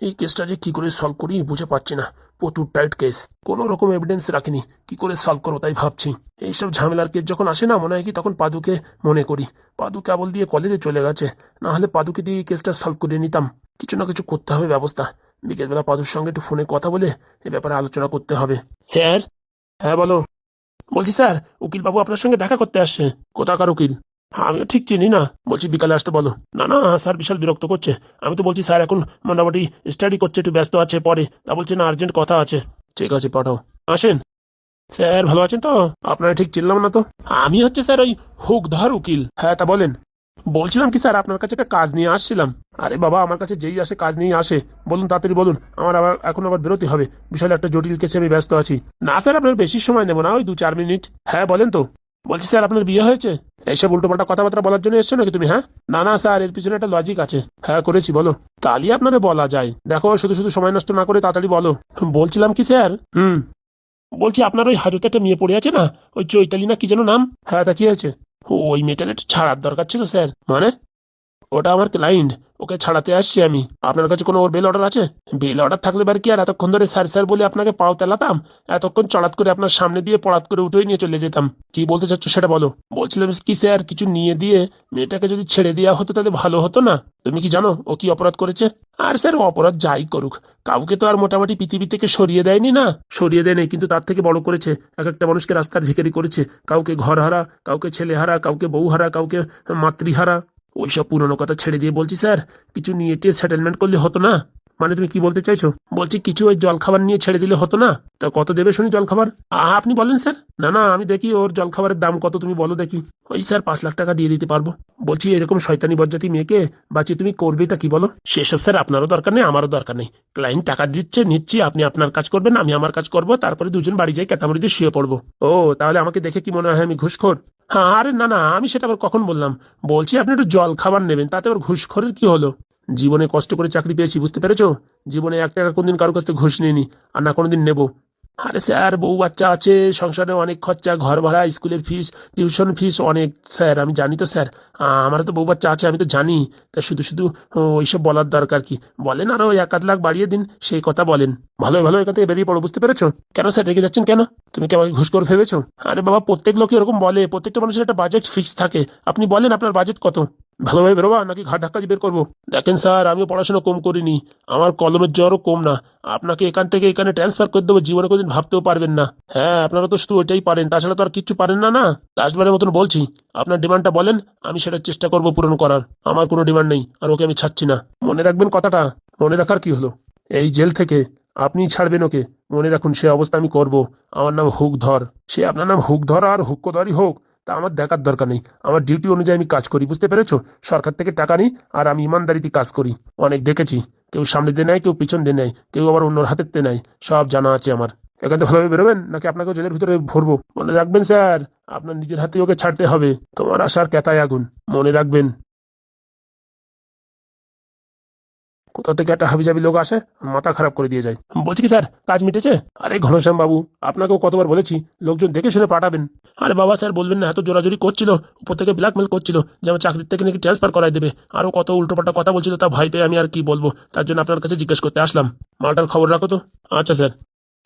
এই কেসটা যে কি করে সলভ করি বুঝে পাচ্ছি না। প্রচুর টাইট কেস, কোনো রকম এভিডেন্স রাখিনি, কি করে সলভ করো তাই ভাবছি। এইসব ঝামেলার কেস যখন আসে না, মনে হয় কি তখন পাদুকে মনে করি। পাদু কেবল দিয়ে কলেজে চলে গেছে, না হলে পাদুকে দিয়ে এই কেসটা সলভ করে নিতাম। কিছু না কিছু করতে হবে ব্যবস্থা। বিকেলবেলা পাদুর সঙ্গে একটু ফোনে কথা বলে এ ব্যাপারে আলোচনা করতে হবে। স্যার। হ্যাঁ বলো। বলছি স্যার, উকিল বাবু আপনার সঙ্গে দেখা করতে আসছে। কোথাকার উকিল? আমিও ঠিক চিনি না, বলছি বিকালে আসতে বলো। না না স্যার, বিশাল বিরক্ত করছে। আমি তো বলছি স্যার এখন মোটামুটি স্টাডি করছে, একটু ব্যস্ত আছে, পরে তা বলছে না আর্জেন্ট কথা আছে। ঠিক আছে পাঠাও। আসেন। স্যার ভালো আছেন তো? আপনারা ঠিক চিনলাম না তো। আমি হচ্ছে স্যার ওই হুকধর উকিল। হ্যাঁ তা বলেন। বলছিলাম কি স্যার, আপনার কাছে একটা কাজ নিয়ে আসছিলাম। আরে বাবা, আমার কাছে যেই আসে কাজ নিয়ে আসে। বলুন তাড়াতাড়ি বলুন, আমার আবার এখন আবার বেরোতে হবে। বিশাল একটা জটিল কেসে আমি ব্যস্ত আছি। না স্যার, আপনার বেশি সময় নেব না, ওই 2-4 মিনিট। হ্যাঁ বলেন তো। বলছি স্যার, আপনার বিয়ে হয়েছে? এইসব উল্টোপাল্টা কথাবার্তা বলার জন্য এসছো নাকি তুমি? হ্যাঁ। না না স্যার, এর পিছনে একটা লজিক আছে। হ্যাঁ করেছি, বলো। তাহলে আপনারে বলা যায়। দেখো, শুধু শুধু সময় নষ্ট না করে তাড়াতাড়ি বলো। বলছিলাম কি স্যার, বলছি আপনার ওই হাজতে একটা মেয়ে পড়ে আছে না, ওই চৈতালি না কি যেন নাম। হ্যাঁ তা কি হয়েছে? ওই মেয়েটার একটু ছাড়ার দরকার ছিল স্যার। মানে? ওটা আমার ক্লায়েন্ট, ওকে ছাড়াতে আসছি আমি। আপনার কাছে কোনো ওর বেল অর্ডার আছে? বেল অর্ডার থাকলে এবার কি আর এতক্ষণ ধরে স্যার স্যার বলে আপনাকে পাও তেলাতাম? এতক্ষণ চড়াত করে আপনার সামনে দিয়ে পড়াত করে উঠেই নিয়ে চলে যেতাম। কি বলতে চাচ্ছ সেটা বলো। বলছিলাম কি স্যার, কিছু নিয়ে দিয়ে মেয়েটাকে যদি ছেড়ে দেওয়া হতো তাহলে ভালো হতো না? তুমি কি জানো ও কি অপরাধ করেছে? আর স্যার, ও অপরাধ যাই করুক, কাউকে তো আর মোটামুটি পৃথিবী থেকে সরিয়ে দেয়নি না। সরিয়ে দেয়নি, কিন্তু তার থেকে বড় করেছে। এক একটা মানুষকে রাস্তার ভিখারি করেছে। কাউকে ঘর হারা, কাউকে ছেলে হারা, কাউকে বউ হারা, কাউকে মাতৃহারা। ওইসব পুরনো কথা ছেড়ে দিয়ে বলছি স্যার, কিছু নিয়ে টিয়ে সেটেলমেন্ট করলে হতো না? মানে তুমি কি বলতে চাইছো? বলছি কিছু ওই জলখাবার নিয়ে ছেড়ে দিলে হতো না? তা কত দেবে শুনি জলখাবার? আপনি বলেন স্যার। না না, আমি দেখি ওর জলখাবারের দাম কত, তুমি বলো দেখি। ওই স্যার 5 লাখ টাকা দিয়ে দিতে পারবো। বলছি এরকম শয়তানি বজ্জাতি মেয়েকে বাঁচিয়ে তুমি করবেটা কি বলো? সেসব স্যার আপনারও দরকার নেই, আমারও দরকার নেই। ক্লায়েন্ট টাকা দিচ্ছে, নিচ্ছি, আপনি আপনার কাজ করবেন, আমি আমার কাজ করবো, তারপরে দুজন বাড়ি যাই কেতামড়ি দিয়ে শুয়ে পড়বো। ও, তাহলে আমাকে দেখে কি মনে হয় আমি ঘুষখোর? হ্যাঁ, আরে না না, আমি সেটা আবার কখন বললাম? বলছি আপনি একটু জল খাবার নেবেন, তাতে আবার ঘুষখোরের কি হলো? জীবনে কষ্ট করে চাকরি পেয়েছি, বুঝতে পেরেছো? জীবনে 1 টাকা কোনদিন কারো কাছ থেকে ঘুষ নিইনি, আর না কোনোদিন নেবো। আরে স্যার, বউ বাচ্চা আছে, সংসারে অনেক খরচা, ঘর ভাড়া, স্কুলের ফিস, টিউশন ফিস অনেক স্যার, আমি জানি তো স্যার। আমারও তো বউ বাচ্চা আছে, আমি তো জানি। তা শুধু শুধু ওইসব বলার দরকার কি? বলেন আরো 1-8 লাখ বাড়িয়ে দিন, সেই কথা বলেন। ভালো ভালো এখান থেকে বেরিয়ে পড়ো, বুঝতে পেরেছো? কেন স্যার রেগে যাচ্ছেন কেন? তুমি কি আমাকে ঘুষ করে ভেবেছো? আরে বাবা, প্রত্যেক লোকই এরকম বলে, প্রত্যেকটা মানুষের একটা বাজেট ফিক্স থাকে। আপনি বলেন আপনার বাজেট কত? ভালোভাবে বেরোবা নাকি ঘাট ধাক্কা দিয়ে বের করবো? দেখেন স্যার, আমিও পড়াশোনা কম করিনি, আমার কলমের জ্বরও কম না। আপনাকে এখান থেকে এখানে ট্রান্সফার করে দেবো, জীবনে কোনদিন ভাবতেও পারবেন না। হ্যাঁ, আপনারা তো শুধু ওইটাই পারেন, তাছাড়া তো আর কিচ্ছু পারেন না। না, লাস্টবারের মতন বলছি, আপনার ডিমান্ডটা বলেন, আমি সেটা চেষ্টা করবো পূরণ করার। আমার কোনো ডিমান্ড নেই, আর ওকে আমি ছাড়ছি না। মনে রাখবেন কথাটা। মনে রাখার কি হলো? এই জেল থেকে আপনি ছাড়বেন ওকে, মনে রাখুন সে অবস্থা আমি করব। আমার নাম হুকধর। সে আপনার নাম হুকধর আর হুক্কধরই হোক, তা আমার দেখার দরকার নেই। আমার ডিউটি অনুযায়ী আমি কাজ করি, বুঝতে পেরেছো? সরকার থেকে টাকা নিই, আর আমি ইমানদারিতে কাজ করি। অনেক দেখেছি, কেউ সামনে দিয়ে নেয়, কেউ পিছন দিয়ে নেয়, কেউ আবার অন্যর হাতেতে নেয়, সব জানা আছে আমার। এখান থেকে ভালোভাবে বেরোবেন নাকি আপনাকেও জেলের ভিতরে ভরবো? মনে রাখবেন স্যার, আপনার নিজের হাতে ওকে ছাড়তে হবে। তোমার আশার কেতায় আগুন, মনে রাখবেন। কোথা থেকে একটা হাবিজাবি লোক আসে, মাথা খারাপ করে দিয়ে যায়। বলছি কি স্যার, কাজ মিটেছে? আরে ঘনশ্যাম বাবু, আপনাকেও কতবার বলেছি লোকজন দেখে শুনে পাঠাবেন। আরে বাবা স্যার, বলবেন না, এত জোরাজোরি করছিল, উপর থেকে ব্ল্যাকমেল করছিল যে আমার চাকরির থেকে নাকি ট্রান্সফার করাই দেবে, আরও কত উল্টোপাল্টা কথা বলছিল, তা ভয় পেয়ে আমি আর কি বলবো, তার জন্য আপনার কাছে জিজ্ঞেস করতে আসলাম। মালটার খবর রাখো তো। আচ্ছা স্যার।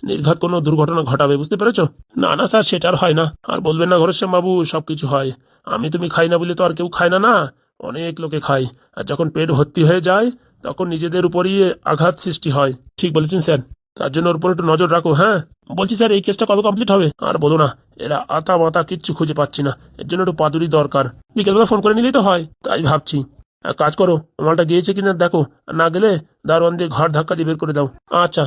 নির্ঘাত কোনো দুর্ঘটনা ঘটাবে, বুঝতে পেরেছো? না না স্যার, সেটা আর হয় না। আর বলবেন না ঘনশ্যাম বাবু, সবকিছু হয়। আমি তুমি খাই না বলে তো আর কেউ খায় না, না। অনেক লোকে খায়। আর যখন পেট ভর্তি হয়ে যায়, তখন নিজেদের উপরই আঘাত সৃষ্টি হয়। ঠিক বলেছেন স্যার, তার জন্য ওর উপর একটু নজর রাখো। হ্যাঁ। বলছি স্যার, এই কেসটা কবে কমপ্লিট হবে? আর বলো না, এরা আতা মাতা কিচ্ছু খুঁজে পাচ্ছি না, এর জন্য একটু পাদুরি দরকার। বিকেলবেলা ফোন করে নিলেই তো হয়, তাই ভাবছি। এক কাজ করো, মালটা গিয়েছে কিনা দেখো, আর না গেলে দারোয়ান দিয়ে ঘর ধাক্কা দিয়ে বের করে দাও। আচ্ছা।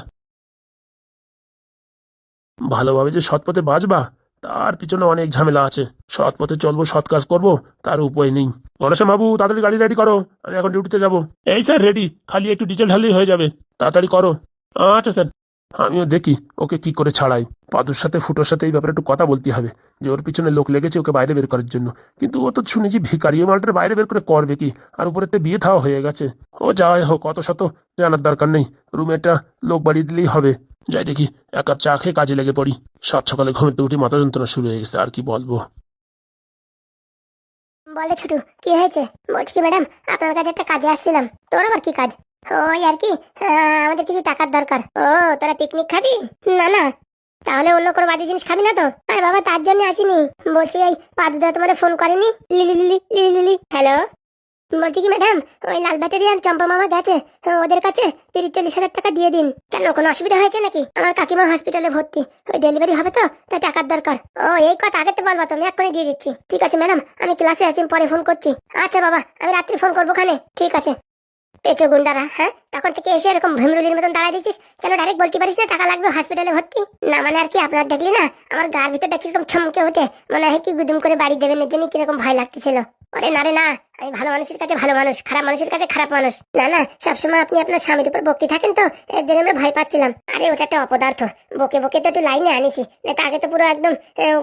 ভালোভাবে যে সৎ পথে বাঁচবা, তার পিছনে অনেক ঝামেলা আছে। সৎ পথে চলবো, সৎ কাজ করবো, তার উপায় নেই। গণেশ বাবু, তাড়াতাড়ি গাড়ি রেডি করো, আমি এখন ডিউটিতে যাব। এই স্যার রেডি, খালি একটু ডিটেল ঢাললেই হয়ে যাবে, তাড়াতাড়ি করো। আচ্ছা স্যার। আমিও দেখি ওকে কি করে ছাড়াই। পাদুর সাথে ফুটোর সাথে এই ব্যাপারে একটু কথা বলতে হবে, যে ওর পিছনে লোক লেগেছে ওকে বাইরে বের করার জন্য। কিন্তু ও তো শুনেছি ভিখারি, ও মালটার বাইরে বের করে করবে কি? আর উপরেতে বিয়ে থাওয়া হয়ে গেছে। ও যাই হোক, অত শত জানার দরকার নেই। রুমে একটা লোক বাড়িয়ে দিলেই হবে। যাই দেখি, 1 কাপ চা খেয়ে কাজে লেগে পড়ি। সাত সকালে ঘুমেতে উঠি মাথা যন্ত্রণা শুরু হয়ে গেছে, আর কি বলবো। বলে ছুটু, কি হয়েছে? বলছি কি ম্যাডাম, আপনার কাছে একটা কাজে আসছিলাম। তোর আবার কি কাজ? ওই আর কি, আমাদের কিছু টাকার দরকার। ও, তোরা পিকনিক খাবি? না না, তাহলে অন্য কোনো বাজে জিনিস খাবি না তো? আরে বাবা, তার জন্য আসিনি। বলছি এই পাদুদা তোমার ফোন করেনি? Lily lily lily lily. Hello, বলছি কি ম্যাডাম, ওই লাল ব্যাটারি আর চম্পা মামা গেছে, ওদের কাছে 30-40 হাজার টাকা দিয়ে দিন। কেন, কোনো অসুবিধা হয়েছে নাকি? আমার কাকিমা হসপিটালে ভর্তি, ওই ডেলিভারি হবে তো, তাই টাকার দরকার। ও, এই কথা আগে তো বলবা, তুমি এক্ষুনি দিয়ে দিচ্ছি। ঠিক আছে ম্যাডাম, আমি ক্লাসে আছি, পরে ফোন করছি। আচ্ছা বাবা, আমি রাত্রি ফোন করবো খানে। ঠিক আছে। পেটো গুন্ডারা, হ্যাঁ, তখন থেকে এসে এরকম ভীমরুলির মতন দাঁড়ায় দিচ্ছিস কেন? ডাইরেক্ট বলতে পারিস না টাকা লাগবে, হসপিটালে ভর্তি। না মানে আর কি, আপনার দেখলি না আমার গার ভিতরটা কিরকম ছমকে ওঠে, মনে হয় কি গুদুম করে বাড়ি দেবেন, এর জন্য কিরকম ভয় লাগতেছিল। আরে না রে না, আমি ভালো মানুষের কাছে ভালো মানুষ, খারাপ মানুষের কাছে খারাপ মানুষ। না না, সবসময় আপনি আপনার স্বামীর উপর বকতে থাকেন তো, এর জন্য আমরা ভয় পাচ্ছিলাম। আরে ওটা একটা অপদার্থ, বকে বকে তো একটু লাইনে আনিছি, না তো আগে তো পুরো একদম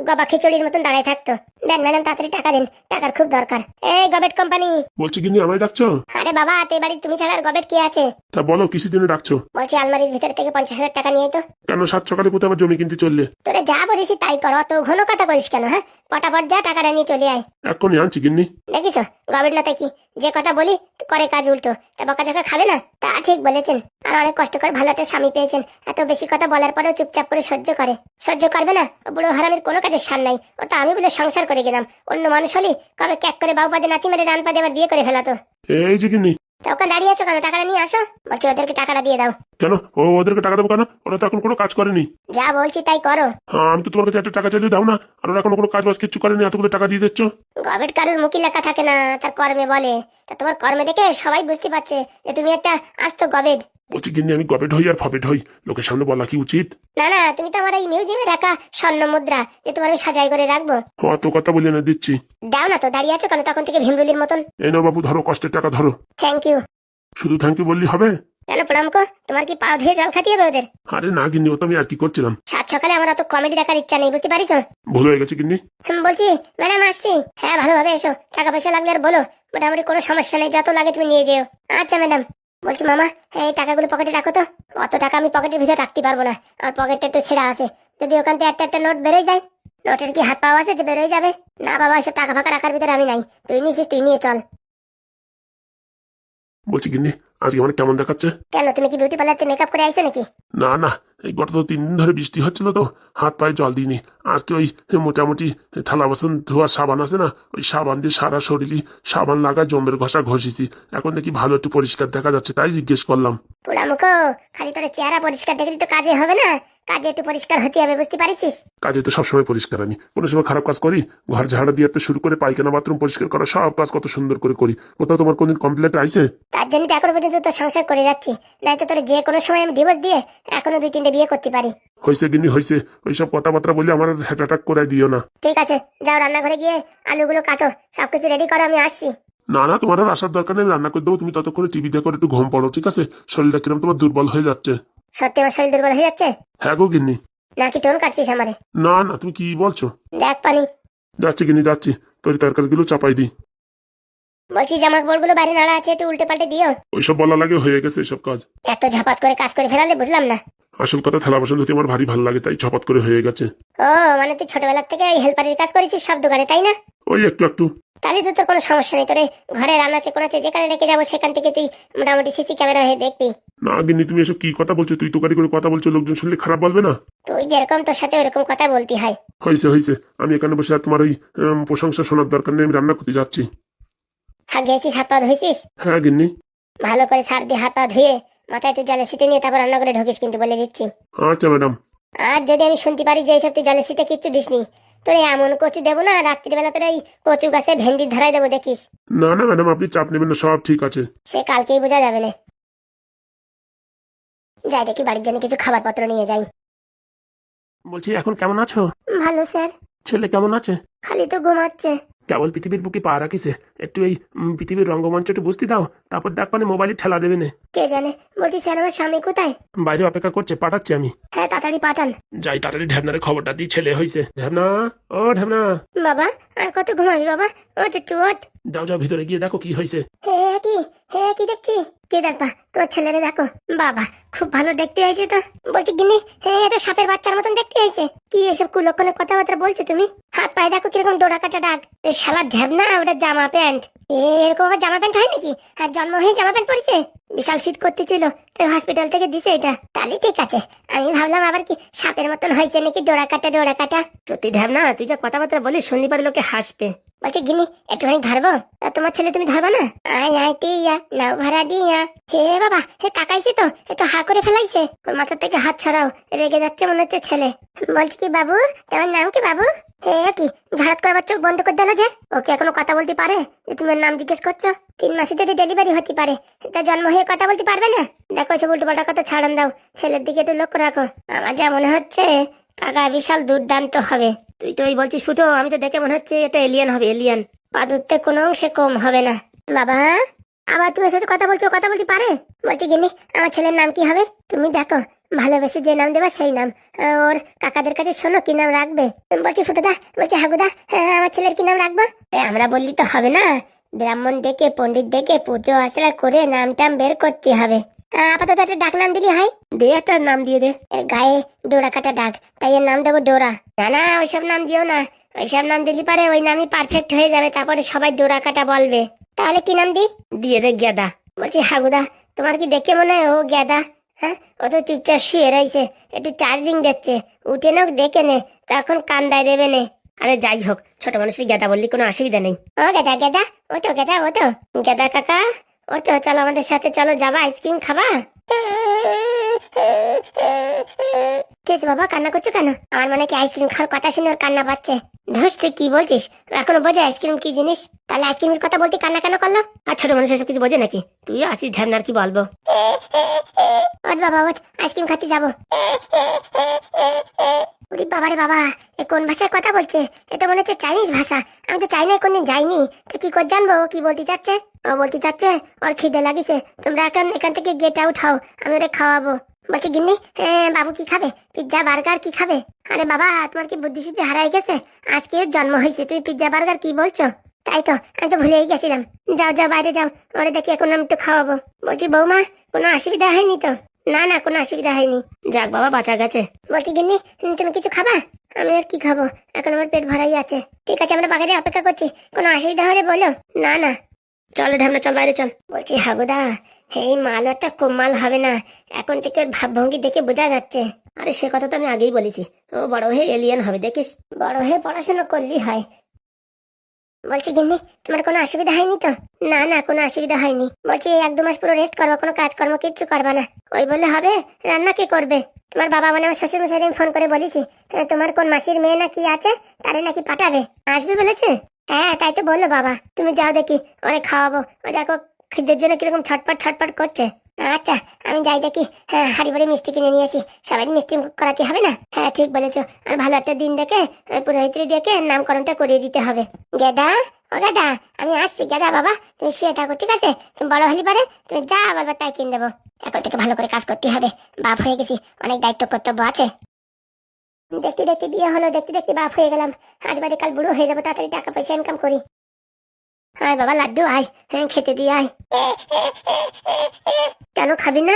গবা খিচুড়ির মতন দাঁড়ায় থাকতো। দেন ম্যাডাম, তাড়াতাড়ি টাকা দিন, টাকার খুব দরকার। এই গবেট কোম্পানি। বলছি গিন্নি, আমায় ডাকছো? আরে বাবা, এই বাড়ি তুমি ছাড়া আর গবেট কে আছে? তা বলো, কিসের জন্য ডাকছো? বলছি আলমারির ভিতর থেকে 50,000 টাকা নিয়ে তো। কেন সাত সকালে কোথাও আবার জমি কিনতে চললে? তোরে যা বলেছি তাই করো, তো ঘন কথা করিস কেন? হ্যাঁ, পটাপট যা, টাকাটা নিয়ে চলে আয়। এখনই আনছি গিন্নি। দেখিস গবেট না, তাই কি যে কথা বলি করে কাজ উল্টো, তা বকাঝকা খাবে না? তা ঠিক বলেছেন, আর অনেক কষ্ট করে ভালো একটা স্বামী পেয়েছেন, এত বেশি কথা বলার পরেও চুপচাপ করে সহ্য করে। সহ্য করবে না? ও বুড়ো হারামির কোনো কাজের সার নাই, ও তো আমি বলে সংসার করে গেলাম। অন্য মানুষ হলে কবে ক্যাক করে বাবু পাদে নাতি মেরে রান পাদে আবার বিয়ে করে ফেলাতো। এই যে গিন্নি। তা ওখানে দাঁড়িয়ে আছো কেন? টাকাটা নিয়ে আসো। বলছি ওদেরকে টাকাটা দিয়ে দাও। কেন ওদেরকে টাকা দেবো কেন? ওরা তো এখন কোনো কাজ করেনি। যা বলছি তাই করো। হ্যাঁ, আমি তো তোমার কাছে একটা টাকা চাইলে দাও না, আর ওরা এখনো কোনো কাজ বাজ কিছু করেনি, এতগুলো টাকা দিয়ে দিচ্ছ। গবেট কারোর মুখে লেখা থাকে না, তার কর্মে বলে। তা তোমার কর্মে দেখে সবাই বুঝতে পারছে যে তুমি একটা আস্ত গবেট। বলছি গিন্নি, আমি গবেট হই আর ফবেট হই, লোকের সামনে বলা কি উচিত? না না, তুমি তো আমার এই মিউজিয়ামে রাখা স্বর্ণ মুদ্রা, যে তোমার আমি সাজাই করে রাখবো। অত কথা বলে না, দিচ্ছি। দাও না তো, দাঁড়িয়ে আছো কেন তখন থেকে ভীমরুলির মতন? এই নাও বাবু, ধরো, কষ্টের টাকা ধরো। Thank you. শুধু থ্যাংক ইউ বললি হবে? কেন প্রণাম কো, তোমার কি পা ধুয়ে জল খাটিয়ে হবে ওদের? আরে না গিন্নি, ও তো আমি আর কি করছিলাম। সাত সকালে আমার অত কমেডি দেখার ইচ্ছা নেই, বুঝতে পারিস? ভুল হয়ে গেছে গিন্নি। বলছি ম্যাডাম আসছি। হ্যাঁ, ভালোভাবে এসো, টাকা পয়সা লাগলে আর বলো, মোটামুটি কোনো সমস্যা নেই, যত লাগে তুমি নিয়ে যেও। আচ্ছা ম্যাডাম। বলছি মামা, এই টাকাগুলো পকেটে রাখো তো। অত টাকা আমি পকেটের ভিতরে রাখতে পারবো না, আমার পকেটটা একটু ছেঁড়া আছে। যদি ওখান থেকে একটা একটা নোট বেরোয় যায়। নোটের কি হাত পাওয়া আছে যে বেরোয় যাবে? না বাবা, এসব টাকা ফাঁকা রাখার ভিতরে আমি নাই। তুই নিয়েছিস, তুই নিয়ে চল। বলছি গিন্নি, আজকে মানে কেমন দেখাচ্ছে? কেন, তুমি কি বিউটি পার্লারতে মেকআপ করে আইছো নাকি? না না, এই গত 3 দিন ধরে বৃষ্টি হচ্ছিল তো, হাত পায়ে জল দিইনি। আজকে ওই মোটামুটি থালা বাসন ধোয়ার সাবান আছে না, ওই সাবান দিয়ে সারা শরীরই সাবান লাগা জমের ঘষা ঘষিছি। এখন দেখি ভালো একটু পরিষ্কার দেখা যাচ্ছে, তাই জিজ্ঞেস করলাম। পোড়া মুখো, খালি তোর চেহারা পরিষ্কার দেখলে তো কাজে হবে না, কাজে একটু পরিষ্কার হতে হবে, বুঝতে পারিস? কাজে তো সবসময় পরিষ্কার, আমি কোনো সময় খারাপ কাজ করি? ঘর ঝাড়া দিয়ে তো শুরু করে পায়খানা বাথরুম পরিষ্কার করা, সব কাজ কত সুন্দর করে করি। কোথাও তোমার কোনদিন কমপ্লেন্ট আইছে? তার জন্য তো এখনো পর্যন্ত তো সংসার করে যাচ্ছি, নয়তো তোর যে কোনো সময় আমি ডিভোর্স দিয়ে এখনো 2-3টে বিয়ে করতে পারি। হয়েছে গিন্নি হয়েছে, ওইসব কথাবার্তা বলে আমার হ্যাট অ্যাটাক করে দিও না। ঠিক আছে, যাও রান্নাঘরে গিয়ে আলুগুলো কাটো, সবকিছু রেডি করো, আমি আসছি। না না, তোমার আর আসার দরকার নেই, আমি রান্না করে দেবো, তুমি ততক্ষণে টিভি দেখো, একটু ঘুম পড়ো, ঠিক আছে? শরীরটা কিরম তোমার দুর্বল হয়ে যাচ্ছে। সত্যি আমার শরীর দুর্বল হয়ে যাচ্ছে? হ্যাঁ গো গিন্নি। নাকি টোন কাটছিস আমারে? না না, তুমি কি বলছো? দেখ পানি। যাচ্ছি গিন্নি, যাচ্ছি, তরকারিগুলো চাপাই দিই। বলছি জামা কাপড়গুলো বাইরে নাড়া আছে, একটু উল্টে পাল্টে দিও। ওইসব বলা লাগে, হয়ে গেছে এসব কাজ। এত ঝাপাত করে কাজ করে ফেলালে বুঝলাম না। আসল কথা, থালা বাসন ধুতে আমার ভারী ভালো লাগে, তাই ঝপাত করে হয়ে গেছে। ও, মানে তুই ছোটবেলার থেকে এই হেল্পারের কাজ করেছিস সব দোকানে, তাই না? ওই একটু একটু। তাহলে তো তোর কোনো সমস্যা নেই, তোরে ঘরে রান্না আছে কোনাছে যেখানে রেখে যাবো সেখান থেকে তুই মোটামুটি সিসি ক্যামেরা হয়ে দেখবি। না গিন্নি, তুমি এসব কি কথা বলছো? তুই তোকারি করে কথা বলছো, লোকজন শুনলে খারাপ বলবে না? তুই যেরকম তোর সাথে ওরকম কথা বলতে হয়। হয়েছে হয়েছে, আমি এখানে বসে আর তোমার ওই প্রশংসা শোনার দরকার নেই, আমি রান্না করতে যাচ্ছি। হাত গেছিস, হাত পা ধুয়েছিস? হ্যাঁ গিন্নি। ভালো করে সার দিয়ে হাত পা ধুয়ে মাথায় একটু জলে ছিটে নিয়ে তারপর রান্না করে ঢুকিস, কিন্তু বলে দিচ্ছি। আচ্ছা ম্যাডাম। আর যদি আমি শুনতে পারি যে এইসব তুই জলে ছিটে কিচ্ছু দিসনি, তোর এমন কচু দেবো না, রাত্রিবেলা তোর এই কচু গাছে ভেন্ডি ধরাই দেবো, দেখিস। না না ম্যাডাম, আপনি চাপ নেবেন না, সব ঠিক আছে। সে কালকেই বোঝা যাবে না। যাই দেখি বাড়ির জন্য কিছু খাবার পত্র নিয়ে যাই। বলছি এখন কেমন আছো? ভালো স্যার। ছেলে কেমন আছে? খালি তো ঘুমাচ্ছে। কেবল পৃথিবীর বুকে পা রাখিছে, একটু এই পৃথিবীর রঙ্গমঞ্চ একটু বুঝতে দাও, তারপর দেখ মানে মোবাইলে ঠেলা দেবে না। কে জানে। বলছি স্যার, আমার স্বামী কোথায়? বাইরে অপেক্ষা করছে, পাঠাচ্ছি আমি। হ্যাঁ, তাড়াতাড়ি পাঠান। যাই তাড়াতাড়ি ঢ্যাবনারে খবরটা দিই, ছেলে হয়েছে। ঢ্যাবনা, ও ঢ্যাবনা। বাবা, আর কত ঘুমাবি বাবা? ওঠ একটু ওঠ। যাও যাও, ভিতরে গিয়ে দেখো কি হয়েছে। হে কি দেখছি? কে দেখবা? তোমার ছেলেরে দেখো। বাবা, খুব ভালো দেখতে হয়েছে তো। বলছি গিন্নি, এটা সাপের বাচ্চার মতন দেখতে হয়েছে। কি এসব কুলক্ষণে কথাবার্তা বলছো তুমি? হাত পায়ে দেখো কিরকম ডোরা কাটা দাগ। এই শালা ঢ্যাবনা, ওটা জামা প্যান্ট। এরকম আবার জামা প্যান্ট হয় নাকি? আর জন্ম হয়ে জামা প্যান্ট পরেছে? বিশাল শীত করতেছিল, তো হসপিটাল থেকে দিছে এটা। তাহলে ঠিক আছে। আমি ভাবলাম আবার কি সাপের মতন হয়েছে নাকি, ডোরা কাটা ডোরা কাটা। সত্যি ঢ্যাবনা, তুই যা কথাবার্তা বলিস শুনলি পারে লোকে হাসবে। বলছি গিনি একটুখানি ধরবো? তোমার ছেলে তুমি ধরবো না? আয় নাই টিয়া নাও ভাড়া দিয়া। হে বাবা, হে টাকাইছে তো, এ তো হা করে ফেলাইছে। ওর মাথা থেকে হাত ছড়াও, রেগে যাচ্ছে মনে হচ্ছে ছেলে। বলছি কি বাবু, তোমার নাম কি বাবু? হে কি ঝাড়াত করে আবার চোখ বন্ধ করে দিল যে? ওকে এখনো কথা বলতে পারে যে তুমি ওর নাম জিজ্ঞেস করছো? 3 মাসে যদি ডেলিভারি হতে পারে, তার জন্ম হয়ে কথা বলতে পারবে না? দেখো সব উল্টো পাল্টা কথা ছাড়ান দাও, ছেলের দিকে একটু লক্ষ্য রাখো। আমার যা মনে হচ্ছে কাকা বিশাল দুর্দান্ত হবে। তুই তো ওই বলছিস ফুটো, আমি তো দেখে মনে হচ্ছে এটা এলিয়ান হবে, এলিয়ান। পাদুরতে কোনো অংশে কম হবে না। বাবা, আবার তুমি সাথে কথা বলছো, কথা বলতে পারে? বলছি গিনি আমার ছেলের নাম কি হবে? তুমি দেখো ভালোবেসে যে নাম দেবা সেই নাম। ওর কাকাদের কাছে শোনো কি নাম রাখবে। বলছি ফুটোদা, বলছি হাগুদা, আমার ছেলের কি নাম রাখবো? আমরা বললি তো হবে না, ব্রাহ্মণ ডেকে পণ্ডিত ডেকে পুজো আশ্রা করে নাম টাম বের করতে হবে। আপাতত একটা ডাক নাম দিলি হয়। দে একটা নাম দিয়ে দে। এর গায়ে ডোরা কাটা ডাক, তাই এর নাম দেবো ডোরা। না না, ওইসব নাম দিও না। ওইসব নাম দিলি পারে ওই নামই পারফেক্ট হয়ে যাবে, তারপরে সবাই ডোরা কাটা বলবে। তাহলে কি নাম দি? দিয়ে দে গেদা। বলছি হাগুদা, তোমার কি দেখে মনে হয় ও গেদা? হ্যাঁ, ও তো চুপচাপ শুয়ে রয়েছে, একটু চার্জিং দিচ্ছে। উঠে নাও দেখে নে, তখন কান্দায় দেবে নে। আরে যাই হোক, ছোট মানুষের গেদা বললি কোনো অসুবিধা নেই। ও গেদা গেদা, ও তো গেদা, ও তো গেদা কাকা, ও তো চলো আমাদের সাথে, চলো যাবা আইসক্রিম খাবা। ঠিক আছে বাবা, কান্না করছো কেন? আমার মনে কি আইসক্রিম খাওয়ার কথা শুনে ওর কান্না পাচ্ছে। ধুস, তুই কি বলছিস? এখনো বোঝে আইসক্রিম কি জিনিস? তাহলে আইসক্রিমের কথা বলতে কান্না কেন করলো? আর ছোট মানুষ এসব কিছু বোঝে নাকি? তুই আসিস ঢ্যাবনার, কি বলবো। ওঠ বাবা ওঠ, আইসক্রিম খাতে যাবো। ওরে বাবা রে বাবা, এ কোন ভাষায় কথা বলছে? এটা মনে হচ্ছে চাইনিজ ভাষা। আমি তো চাইনায় কোনদিন যাইনি, তো কি করে জানবো ও কি বলতে চাচ্ছে? ও বলতে চাচ্ছে ওর খিদে লাগিছে, তোমরা এখান থেকে গেট আউট হও, আমি ওরে খাওয়াবো। বলছি গিন্নি, বাবু কি খাবে? পিৎজা বার্গার কি খাবে? আরে বাবা, তোমার কি বুদ্ধি শুদ্ধি হারাই গেছে? আজকে ওর জন্ম হয়েছে, তুমি পিৎজা বার্গার কি বলছো? তাই তো, আমি তো ভুলেই গেছিলাম। যাও যাও বাইরে যাও, ওরে দেখি এখন আমি একটু খাওয়াবো। বলছি বৌমা, কোনো অসুবিধা হয়নি তো? না না, কোনো অসুবিধা হয়নি। যাক বাবা, বাঁচা গেছে। বলছি গিন্নি, তুমি কিছু খাবা? আমি আর কি খাবো, এখন আমার পেট ভরাই আছে। ঠিক আছে, আমরা বাগানে অপেক্ষা করছি, কোনো অসুবিধা হলে বলো। না না, চল ঢ্যাবনা, চল বাইরে চল। বলছি হাগুদা, এই মালটা কম মাল হবে না, এখন থেকে ওর ভাবভঙ্গি দেখে বোঝা যাচ্ছে। আরে সে কথা তো আমি আগেই বলেছি, ও বড় হয়ে এলিয়ান হবে, দেখিস। বড় হয়ে পড়াশোনা করলেই হয়। বলছি গিন্নি, তোমার কোনো অসুবিধা হয়নি তো? না না, কোনো অসুবিধা হয়নি। বলছি 1-2 মাস পুরো রেস্ট করবো, কোনো কাজকর্ম কিচ্ছু করবা না। ওই বললে হবে? রান্না কে করবে? তোমার বাবা মানে আমার শ্বশুর মশাই ফোন করে বলেছি, তোমার কোন মাসির মেয়ে না কি আছে, তারে নাকি পাঠাবে, আসবে বলেছে। হ্যাঁ তাই তো বললো বাবা। তুমি যাও দেখি, ওরে খাওয়াবো। ও দেখো খিদের জন্য কিরকম ছটপট ছটপট করছে। আচ্ছা আমি যাই দেখি, হ্যাঁ হাড়ি বাড়ি মিষ্টি কিনে নিয়ে আসি, সবাই মিষ্টি করাতে হবে না? হ্যাঁ ঠিক বলেছো, আর ভালো একটা দিন দেখে পুরোহিত্রী ডেকে নামকরণটা করিয়ে দিতে হবে। গেদা, ও গেদা, আমি আসছি। গেদা বাবা, তুমি শুয়ে থাকো, ঠিক আছে? তুমি বড় হলি পারে তুমি যা বলবে তাই কিনে দেবো। এখন থেকে ভালো করে কাজ করতে হবে, বাপ হয়ে গেছি, অনেক দায়িত্ব কর্তব্য আছে। দেখতে দেখতে বিয়ে হলো, দেখতে দেখতে বাপ হয়ে গেলাম, আজ বাদে কাল বুড়ো হয়ে যাবো, তাড়াতাড়ি টাকা পয়সা ইনকাম করি। আয় বাবা লাড্ডু আয়, হ্যাঁ খেতে দিয়ে আয়। কেন খাবি না?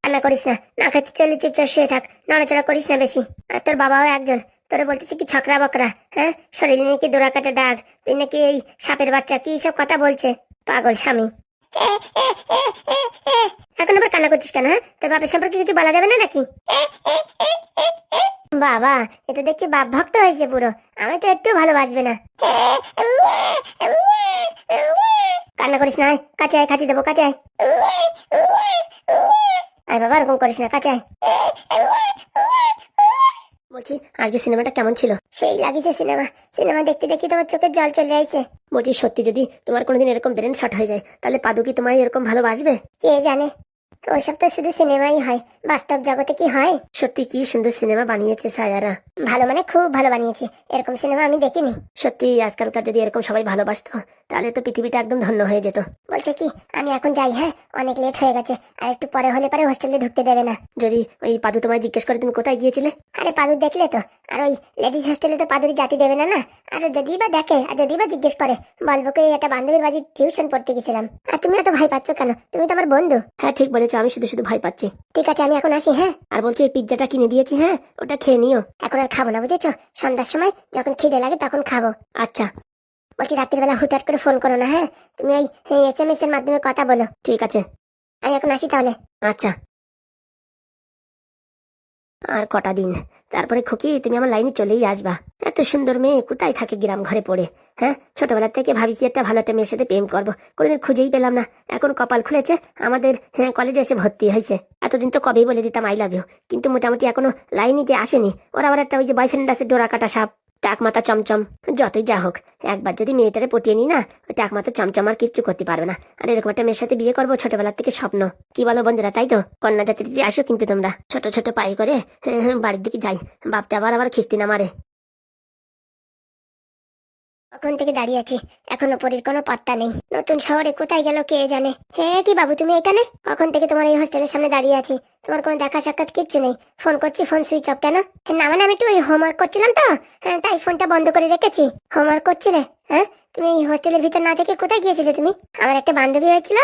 রান্না করিস না, না খেতে চলে চুপচাপ শুয়ে থাক, নড়াচড়া করিস না বেশি। আর তোর বাবাও একজন, তোরে বলতেছে কি ছকরা বকরা, হ্যাঁ শরীরে নাকি দোরা কাটা দাগ, তুই নাকি এই সাপের বাচ্চা, কি সব কথা বলছে পাগল স্বামী। এখন আবার কান্না করছিস কেন? হ্যাঁ, তোর বাপের সম্পর্কে কিছু বলা যাবে না নাকি? বাবা, এটা দেখছি বাপ ভক্ত হয়েছে পুরো, আমি তো একটু ভালোবাসবে না। কান্না করিস না, কাছে আয়, খাতি দেবো, কাছে আয়। আয় বাবা, এরকম করিস না, কাছে আয়। বলছি আজকে সিনেমাটা কেমন ছিল? সেই লাগিছে সিনেমা, সিনেমা দেখতে দেখতে তোমার চোখের জল চলে আইছে। বলছি সত্যি যদি তোমার কোনোদিন এরকম ব্রেন শট হয়ে যায়, তাহলে পাদু কি তোমায় এরকম ভালোবাসবে? কে জানে, ওইসব তো শুধু সিনেমাই হয়, বাস্তব জগতে কি হয়? সত্যি কি সুন্দর সিনেমা বানিয়েছে সায়ারা। ভালো মানে খুব ভালো বানিয়েছে, এরকম সিনেমা আমি দেখিনি। সত্যি আজকালকার যদি এরকম সবাই ভালোবাসতো, তাহলে তো পৃথিবীটা একদম ধন্য হয়ে যেত। বলছে কি আমি এখন যাই, হ্যাঁ অনেক লেট হয়ে গেছে, আর একটু পরে হলে পরে হোস্টেলে ঢুকতে দেবে না। যদি ওই পাদু তোমায় জিজ্ঞেস করে তুমি কোথায় গিয়েছিলে? আরে পাদুর দেখলে তো, আর ওই লেডিস হোস্টেলে তো পাদুরি জাতি দেবে না না। আর যদি বা দেখে, আর যদি বা জিজ্ঞেস করে, বলবো কি একটা বান্ধবীর বাড়ি টিউশন পড়তে গেছিলাম। আর তুমি এত ভয় পাচ্ছ কেন? তুমি তো আমার বন্ধু। হ্যাঁ ঠিক বলেছো, আমি শুধু শুধু ভয় পাচ্ছি। ঠিক আছে আমি এখন আসি, হ্যাঁ। আর বলছি এই পিৎজাটা কিনে দিয়েছি, হ্যাঁ ওটা খেয়ে নিও। এখন আর খাবো না বুঝেছো, সন্ধ্যার সময় যখন খিদে লাগে তখন খাবো। আচ্ছা। বলছি রাত্রির বেলা হুটহাট করে ফোন করো না, হ্যাঁ? তুমি এই SMS এর মাধ্যমে কথা বলো। ঠিক আছে। আমি এখন আসি তাহলে। আচ্ছা, আর কটা দিন, তারপরে খুকি তুমি আমার লাইনে চলেই আসবা। এত সুন্দর মেয়ে কোথায় থাকে গ্রাম ঘরে পড়ে? হ্যাঁ, ছোটবেলা থেকে ভাবিছি একটা ভালো একটা মেয়ের সাথে প্রেম করবো, কোনোদিন খুঁজেই পেলাম না। এখন কপাল খুলেছে, আমাদের কলেজে এসে ভর্তি হয়েছে। এতদিন তো কবেই বলে দিতাম আই লাভ ইউ, কিন্তু মোটামুটি এখনো লাইনে যে আসেনি। ওরা আবার একটা ওই যে বয়ফ্রেন্ড আছে ডোরা কাটা সাপ, টাক মাথা চমচম। যতই যা হোক, একবার যদি মেয়েটারে পটিয়ে নি না, ওই টাক মাথা চমচম আর কিচ্ছু করতে পারবে না। আর এরকম একটা মেয়ের সাথে বিয়ে করবো, ছোটবেলার থেকে স্বপ্ন। কি বলো বন্ধুরা, তাই তো? কন্যা জাতির দিকে আসো কিন্তু তোমরা, ছোট ছোট পায়ে করে বাড়ির দিকে যাই। বাপটা আবার খিস্তি না মারে। কখন থেকে দাঁড়িয়ে আছি, এখনো পরীর কোনো পাত্তা নেই। নতুন শহরে কোথায় গেল কে জানে। হ্যাঁ কি বাবু, তুমি এখানে? কখন থেকে তোমার এই হোস্টেলের সামনে দাঁড়িয়ে আছি, তোমার কোনো দেখা সাক্ষাৎ কিচ্ছু নেই। ফোন করছি, ফোন সুইচ অফ কেন? না মানে আমি একটু হোমওয়ার্ক করছিলাম তো, তাই ফোনটা বন্ধ করে রেখেছি। হোমওয়ার্ক করছিলে? হ্যাঁ, তুমি এই হোস্টেলের ভিতর না থেকে কোথায় গিয়েছিলে তুমি? আমার একটা বান্ধবী হয়েছিল,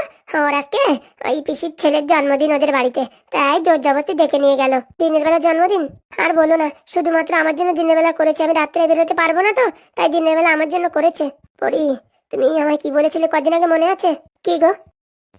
ওর আজকে ওই পিসির ছেলের জন্মদিন ওদের বাড়িতে, তাই জোর জবরদস্তি ডেকে নিয়ে গেল। দিনের বেলা জন্মদিন? আর বলো না, শুধুমাত্র আমার জন্য দিনের বেলা করেছে। আমি রাত্রে বেরোতে পারবো না তো, তাই দিনের বেলা আমার জন্য করেছে। পরি, তুমি আমায় কি বলেছিলে কদিন আগে, মনে আছে? কি গো?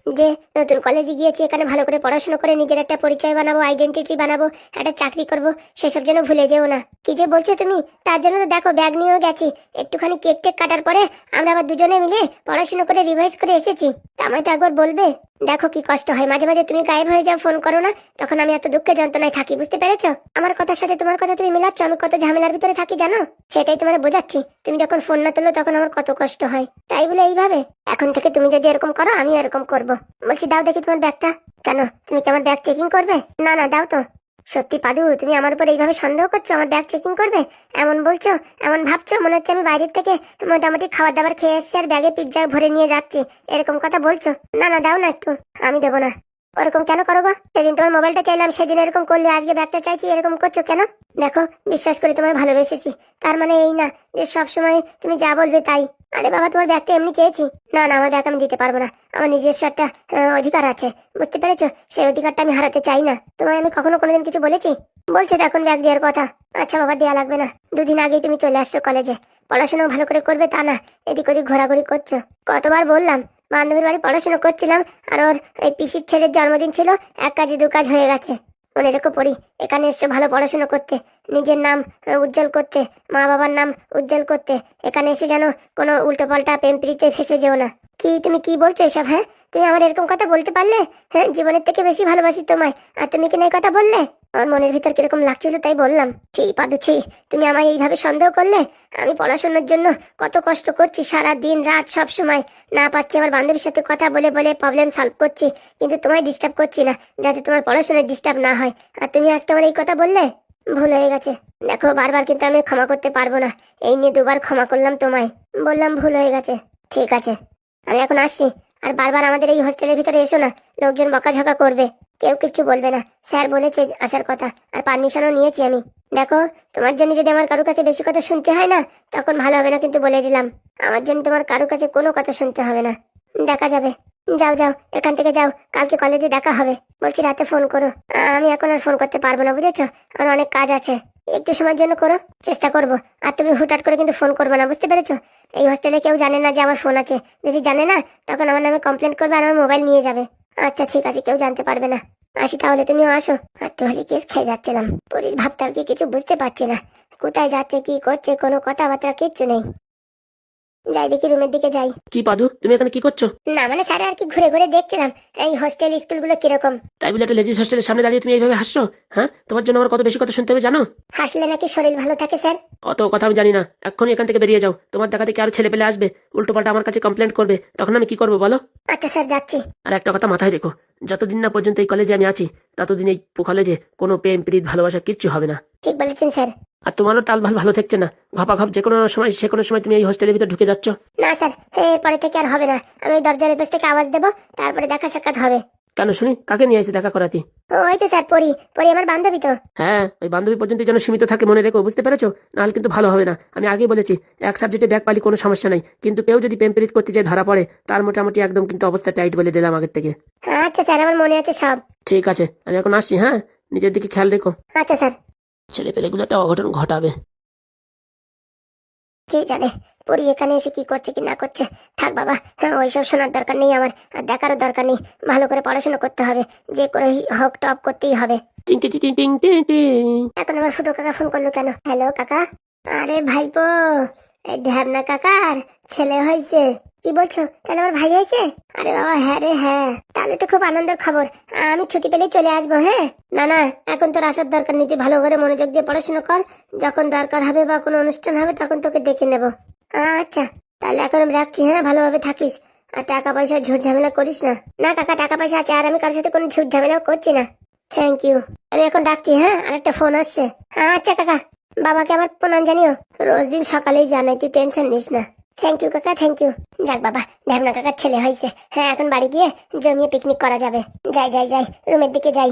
যে নতুন কলেজে গিয়েছি, এখানে ভালো করে পড়াশোনা করে নিজের একটা পরিচয় বানাবো, আইডেন্টিটি বানাবো, একটা চাকরি করব, সেসব যেন ভুলে যেও না। কি যে বলছো তুমি? তার জন্য তো দেখো ব্যাগ নিয়েও গেছি। একটুখানি কেক টেক কাটার পরে আমরা আবার দুজনে মিলে পড়াশোনা করে রিভাইজ করে এসেছি। তা আমায় তো একবার বলবে। দেখো কি কষ্ট হয়, মাঝে মাঝে তুমি গায়েব হয়ে যাও, ফোন করো না, তখন আমি এত দুঃখে যন্ত্রণায় থাকি, বুঝতে পেরেছো? আমার কথার সাথে তোমার কথা তুমি মিলাচ্ছ, আমি কত ঝামেলার ভিতরে থাকি জানো? সেটাই তোমার বোঝাচ্ছি। তুমি যখন ফোন না তোলো তখন আমার কত কষ্ট হয়, তাই বলে এইভাবে এখন থেকে তুমি যদি এরকম করো, আমি এরকম করব। বলছি দাও দেখি তোমার ব্যাগটা। কেন, তুমি কি আমার ব্যাগ চেকিং করবে? না না, দাও তো। সত্যি পাদু, তুমি আমার উপর এইভাবে সন্দেহ করছো? আমার ব্যাগ চেকিং করবে এমন বলছো, এমন ভাবছো, মনে হচ্ছে আমি বাইরের থেকে মোটামুটি খাবার দাবার খেয়ে এসেছি আর ব্যাগে পিৎজা ভরে নিয়ে যাচ্ছি, এরকম কথা বলছো? না না, দাও না একটু। আমি দেবো না। ওরকম কেন করো গো? সেদিন তোমার মোবাইলটা চাইলাম, সেদিন এরকম করলে, আজকে ব্যাগটা চাইছি, এরকম করছো কেন? দেখো, বিশ্বাস করে তোমায় ভালোবেসেছি, তার মানে এই না যে সবসময় তুমি যা বলবে তাই। আরে বাবা, তোমার ব্যাগটা এমনি চেয়েছি। না না, আমার ব্যাগ আমি দিতে পারবো না। আমার নিজস্ব একটা অধিকার আছে, বুঝতে পেরেছো? সেই অধিকারটা আমি হারাতে চাই না। তোমায় আমি কখনো কোনোদিন কিছু বলেছি? বলছো তো এখন ব্যাগ দেওয়ার কথা। আচ্ছা বাবা, দেওয়া লাগবে না। দুদিন আগেই তুমি চলে আসছো কলেজে, পড়াশোনা ভালো করে করবে তা না, এদিক ওদিক ঘোরাঘুরি করছো। কতবার বললাম, বান্ধবীর বাড়ি পড়াশোনা করছিলাম, আর ওর এই পিসির ছেলের জন্মদিন ছিল, এক কাজে দু কাজ হয়ে গেছে। মনে রেখো পড়ি, এখানে এসছো ভালো পড়াশোনা করতে, নিজের নাম উজ্জ্বল করতে, মা বাবার নাম উজ্জ্বল করতে। এখানে এসে যেন কোনো উল্টো পাল্টা প্রেম প্রীতিতে ফেসে যেও না। কি তুমি কি বলছো এসব? হ্যাঁ, তুমি আমার এরকম কথা বলতে পারলে? হ্যাঁ, জীবনের থেকে বেশি ভালোবাসি তোমায়, আর তুমি কিনা এই কথা বললে? আমার মনের ভিতর কিরকম লাগছিল তাই বললাম। ছি পাদু ছি, তুমি আমায় এইভাবে সন্দেহ করলে? আমি পড়াশোনার জন্য কত কষ্ট করছি, সারা দিন রাত সব সময় না পাচ্ছি আমার বান্ধবীর সাথে কথা বলে বলে প্রবলেম সলভ করছি, কিন্তু তোমায় ডিস্টার্ব করছি না, যাতে তোমার পড়াশোনায় ডিস্টার্ব না হয়। আর তুমি আজ তোমার এই কথা বললে? ভুল হয়ে গেছে। দেখো, বারবার কিন্তু আমি ক্ষমা করতে পারবো না। এই নিয়ে দুবার ক্ষমা করলাম তোমায়, বললাম ভুল হয়ে গেছে। ঠিক আছে, আমি এখন আসছি। আর বারবার আমাদের এই হোস্টেলের ভিতরে এসো না, লোকজন বকাঝকা করবে। কেউ কিচ্ছু বলবে না, স্যার বলেছে আসার কথা, আর পারমিশনও নিয়েছি আমি। দেখো, তোমার জন্য যদি আমার কারোর কাছে বেশি কথা শুনতে হয় না, তখন ভালো হবে না, কিন্তু বলে দিলাম। আমার জন্য তোমার কারোর কাছে কোনো কথা শুনতে হবে না, দেখা যাবে। যাও যাও, এখান থেকে যাও, কালকে কলেজে দেখা হবে। বলছি রাতে ফোন করো। আমি এখন আর ফোন করতে পারবো না, বুঝেছো? আমার অনেক কাজ আছে, একটু সময়ের জন্য করো, চেষ্টা করবো। আর তুমি হুটহাট করে কিন্তু ফোন করবে না, বুঝতে পেরেছো? এই হোস্টেলে কেউ জানে না যে আমার ফোন আছে, যদি জানে না তখন আমার নামে কমপ্লেন করবে আর আমার মোবাইল নিয়ে যাবে। আচ্ছা ঠিক আছে, কেউ জানতে পারবে না। আসি তাহলে, তুমিও আসো। একটু হলে কেস খেয়ে যাচ্ছিলাম, পরীর ভাবতাল কি কিছু বুঝতে পারছি না, কোথায় যাচ্ছে কি করছে, কোনো কথাবার্তা কিচ্ছু নেই। যাই দেখি, রুমের দিকে যাই। কি পাদু, তুমি এখানে কি করছো? না মানে স্যার, আর কি ঘুরে ঘুরে দেখছিলাম এই হোস্টেল স্কুলগুলো কিরকম। তাই বলে একটা লেজিস হোস্টেলের সামনে দাঁড়িয়ে তুমি এইভাবে হাসছো? হ্যাঁ, তোমার জন্য আমার কত বেশি কথা শুনতে হবে জানো? হাসলে নাকি শরীর ভালো থাকে স্যার? অত কথা আমি জানি না, এক্ষুনি এখান থেকে বেরিয়ে যাও। তোমার দেখা দেখি আরো ছেলে পেলে আসবে, উল্টো পাল্টা আমার কাছে কমপ্লেন করবে, তখন আমি কি করবো বলো? আচ্ছা স্যার, যাচ্ছি। আর একটা কথা মাথায় রেখো, যতদিন না পর্যন্ত এই কলেজে আমি আছি, ততদিন এই কলেজে কোনো প্রেম প্রীত ভালোবাসা কিচ্ছু হবে না। ঠিক বলেছেন স্যার। আর তোমারও তাল ভাল ভালো থাকছে না, ঘপাঘপ যে কোনো সময় সে কোনো সময় তুমি এই হোস্টেলের ভিতর ঢুকে যাচ্ছ। না স্যার, এরপরে থেকে আর হবে না। আমি ওই দরজার এপাশ থেকে আওয়াজ দেবো, তারপরে দেখা সাক্ষাৎ হবে। কেন শুনি, কাকে নিয়ে এসে দেখা করাতি? ওই তো স্যার, পড়ি পড়ি আমার বান্ধবী তো। হ্যাঁ, ওই বান্ধবী পর্যন্ত যেন সীমিত থাকে, মনে রেখো, বুঝতে পেরেছো? নাহলে কিন্তু ভালো হবে না। আমি আগেই বলেছি, এক সাবজেক্টে ব্যাক পালি কোনো সমস্যা নাই, কিন্তু কেউ যদি প্রেম প্রীত করতে যায় ধরা পড়ে, তার মোটামুটি একদম কিন্তু অবস্থা টাইট বলে দিলাম আগের থেকে। আচ্ছা স্যার, আমার মনে আছে সব। ঠিক আছে, আমি এখন আসছি। হ্যাঁ, নিজের দিকে খেয়াল রেখো। আচ্ছা স্যার। ছেলে পেলেগুলো একটা অঘটন ঘটাবে। কে জানে পরি এখানে এসে কি করছে কি না করছে। থাক বাবা, হ্যাঁ ওইসব শোনার দরকার নেই আমার, আর দেখারও দরকার নেই। ভালো করে পড়াশোনা করতে হবে, যে করে হোক টপ করতেই হবে। টিং টিং টিং টিং টিং টিং। এখন আবার ফুটো কাকা ফোন করলো কেন? হ্যালো কাকা। আরে ভাইপো, এই ঢ্যাবনা কাকার ছেলে হয়েছে। কি বলছো? তাহলে আমার ভাই হয়েছে? আরে বাবা হ্যাঁ রে হ্যাঁ, তাহলে তো খুব আনন্দের খবর। আমি ছুটি পেলেই চলে আসবো। হ্যাঁ না না, এখন তোর আসার দরকার নেই, তুই ভালো করে মনোযোগ দিয়ে পড়াশোনা কর। যখন দরকার হবে বা কোনো অনুষ্ঠান হবে তখন তোকে ডেকে নেব। আচ্ছা তাহলে এখন আমি রাখছি, হ্যাঁ ভালোভাবে থাকিস, আর টাকা পয়সা ঝুট ঝামেলা করিস না। না কাকা টাকা পয়সা আছে, আর আমি কারোর সাথে কোনো ঝুট ঝামেলাও করছি না। থ্যাংক ইউ, আমি এখন রাখছি। হ্যাঁ আরেকটা ফোন আসছে। আচ্ছা কাকা, বাবাকে আমার প্রণাম জানিও। রোজ দিন সকালেই জানাই, তুই টেনশন নিস না। থ্যাংক ইউ কাকা, থ্যাংক ইউ। যাক বাবা, ঢ্যাবনা কাকার ছেলে হয়েছে। হ্যাঁ এখন বাড়ি গিয়ে জমিয়ে পিকনিক করা যাবে। যাই যাই যাই, রুমের দিকে যাই।